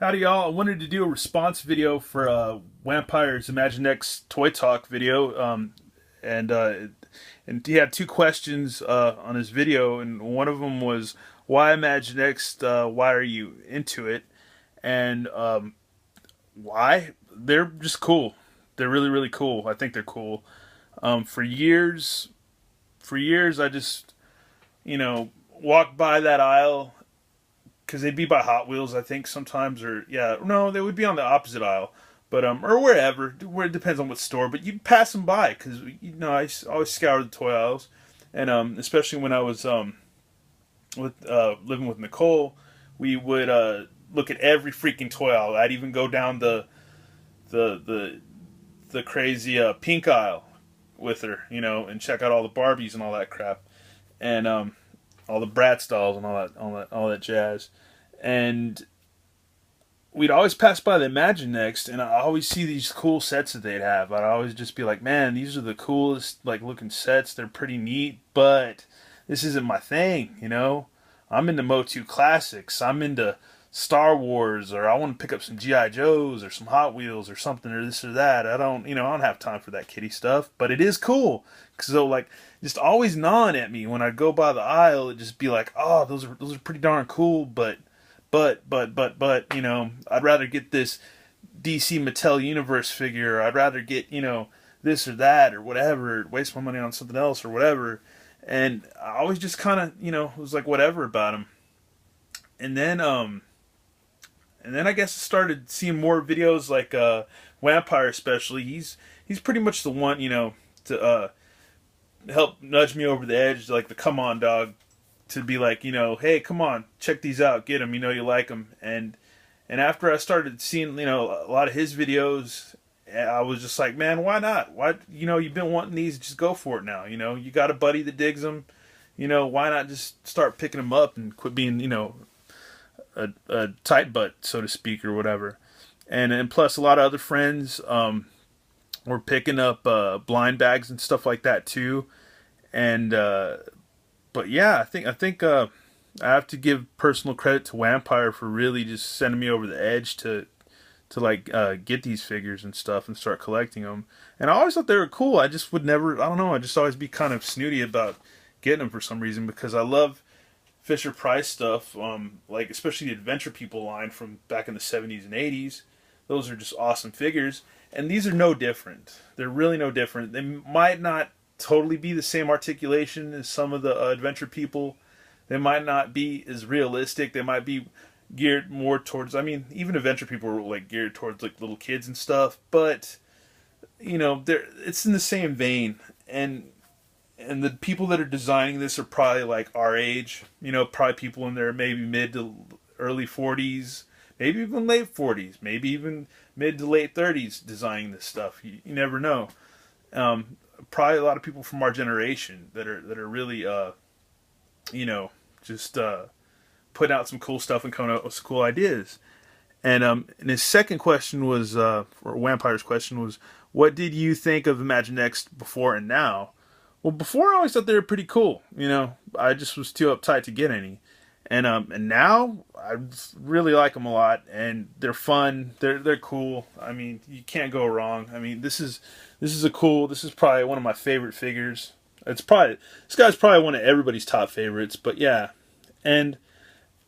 Howdy y'all, I wanted to do a response video for Wmpyr's Imaginext Toy Talk video, and uh, and he had two questions on his video, and one of them was, why Imaginext, why are you into it, and why? They're just cool. They're really, really cool. I think they're cool. For years, I just, walked by that aisle because they'd be by Hot Wheels, I think sometimes, or yeah, no, they would be on the opposite aisle, but or wherever, where it depends on what store. But you'd pass them by because I always scoured the toy aisles, and especially when I was with living with Nicole, we would look at every freaking toy aisle. I'd even go down the the the crazy pink aisle with her, and check out all the Barbies and all that crap, and all the Bratz dolls and all that jazz. And we'd always pass by the Imaginext, and I always see these cool sets that they'd have. I'd always just be like, man, these are the coolest looking sets. They're pretty neat, but this isn't my thing, I'm into Motu classics. I'm into Star Wars, or I want to pick up some GI Joes or some Hot Wheels or something, or this or that. I don't have time for that kiddie stuff, but it is cool. So just always gnawing at me when I go by the aisle, it just be like, oh, those are pretty darn cool, but I'd rather get this DC Mattel Universe figure. Or I'd rather get this or that or whatever. Waste my money on something else or whatever. And I always just kind of was like whatever about them. And then I guess I started seeing more videos like Wmpyr especially. He's pretty much the one to help nudge me over the edge, like the come on dog, to be like, hey, come on, check these out, get them, you like them. And after I started seeing a lot of his videos, I was just like, man, why not? Why, you've been wanting these, just go for it now. You got a buddy that digs them, why not just start picking them up and quit being a tight butt, so to speak, or whatever. And plus a lot of other friends were picking up blind bags and stuff like that too. And but yeah, I think I have to give personal credit to Wmpyr for really just sending me over the edge to get these figures and stuff and start collecting them. And I always thought they were cool. I just would never, I don't know, I just always be kind of snooty about getting them for some reason, because I love Fisher Price stuff, especially the Adventure People line from back in the 70s and 80s. Those are just awesome figures, and these are no different. They're really no different. They might not totally be the same articulation as some of the Adventure People. They might not be as realistic. They might be geared more towards, even Adventure People were geared towards little kids and stuff, but it's in the same vein. And the people that are designing this are probably our age, probably people in their maybe mid to early 40s, maybe even late 40s, maybe even mid to late 30s designing this stuff. You never know. Probably a lot of people from our generation that are really, just putting out some cool stuff and coming up with some cool ideas. And his second question was, or Wmpyr's question was, what did you think of Imaginext before and now? Well, before I always thought they were pretty cool. I just was too uptight to get any. And now I really like them a lot, and they're fun. They're cool. You can't go wrong. This is probably one of my favorite figures. This guy's probably one of everybody's top favorites. But yeah, and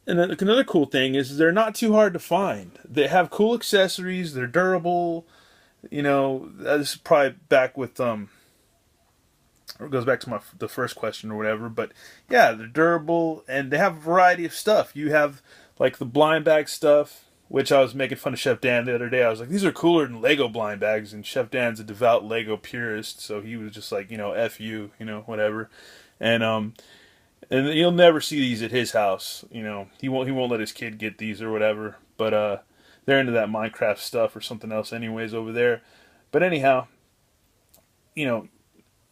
another cool thing is they're not too hard to find. They have cool accessories. They're durable. This is probably back with or it goes back to the first question or whatever, but yeah, they're durable, and they have a variety of stuff. You have the blind bag stuff, which I was making fun of Chef Dan the other day. I was like, these are cooler than Lego blind bags, and Chef Dan's a devout Lego purist, so he was just like, F you, whatever. And you'll never see these at his house. He won't let his kid get these or whatever, but they're into that Minecraft stuff or something else anyways over there. But anyhow,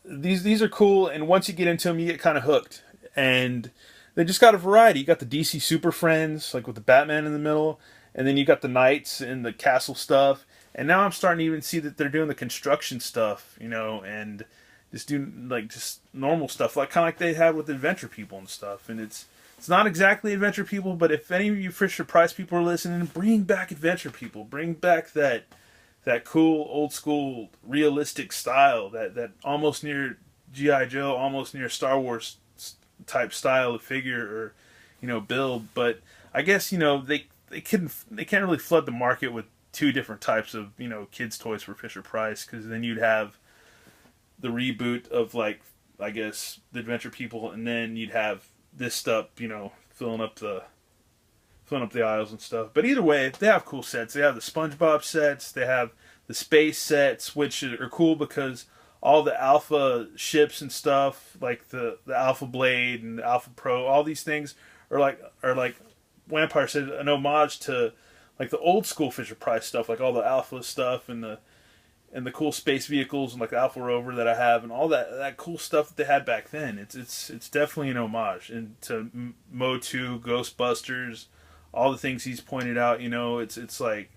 these are cool, and once you get into them, you get kind of hooked. And they just got a variety. You got the DC Super Friends, with the Batman in the middle, and then you got the Knights and the Castle stuff. And now I'm starting to even see that they're doing the construction stuff, and just doing just normal stuff, kind of like they had with Adventure People and stuff. And it's it's not exactly Adventure People, but if any of you Fisher Price people are listening, bring back Adventure People. Bring back that cool old school realistic style, that almost near G.I. Joe, almost near Star Wars type style of figure or build. But I guess they can't really flood the market with two different types of kids toys for Fisher Price, because then you'd have the reboot of, like, I guess, the Adventure People, and then you'd have this stuff, filling up the aisles and stuff. But either way, they have cool sets. They have the SpongeBob sets. They have the space sets, which are cool because all the Alpha ships and stuff, like the Alpha Blade and the Alpha Pro, all these things are like Wmpyr said, an homage to like the old school Fisher Price stuff, like all the Alpha stuff and the cool space vehicles and like the Alpha Rover that I have and all that cool stuff that they had back then. It's definitely an homage and to Motu, Ghostbusters, all the things he's pointed out. It's like,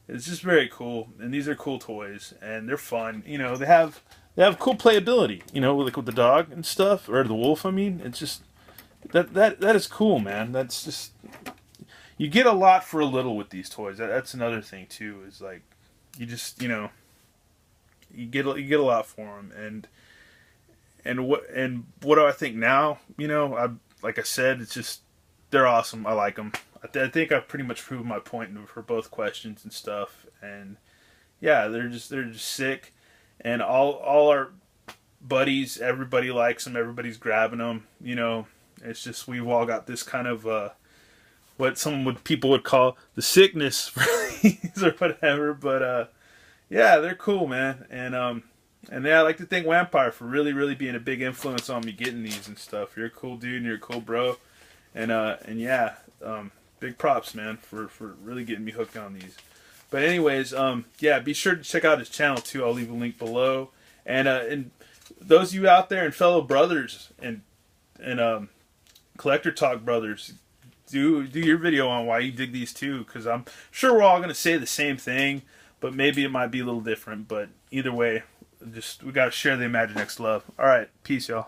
it's just very cool, and these are cool toys and they're fun. They have cool playability. Like with the dog and stuff, or the wolf. I mean, it's just that is cool, man. That's just, you get a lot for a little with these toys. That's another thing too. Is like, you just you get a lot for them, and what do I think now? Like I said, it's just, they're awesome. I like them. I think I've pretty much proven my point for both questions and stuff. And yeah, they're just sick, and all our buddies, everybody likes them. Everybody's grabbing them. It's just, we've all got this kind of what people would call the sickness for these or whatever. But yeah, they're cool, man. And yeah, I'd like to thank Wmpyr for really, really being a big influence on me getting these and stuff. You're a cool dude and you're a cool bro. And yeah, big props, man, for really getting me hooked on these. But anyways, yeah, be sure to check out his channel too. I'll leave a link below. And those of you out there and fellow brothers and Collector Talk brothers, do your video on why you dig these too, because I'm sure we're all going to say the same thing, but maybe it might be a little different. But either way, we got to share the Imaginext love. All right, peace, y'all.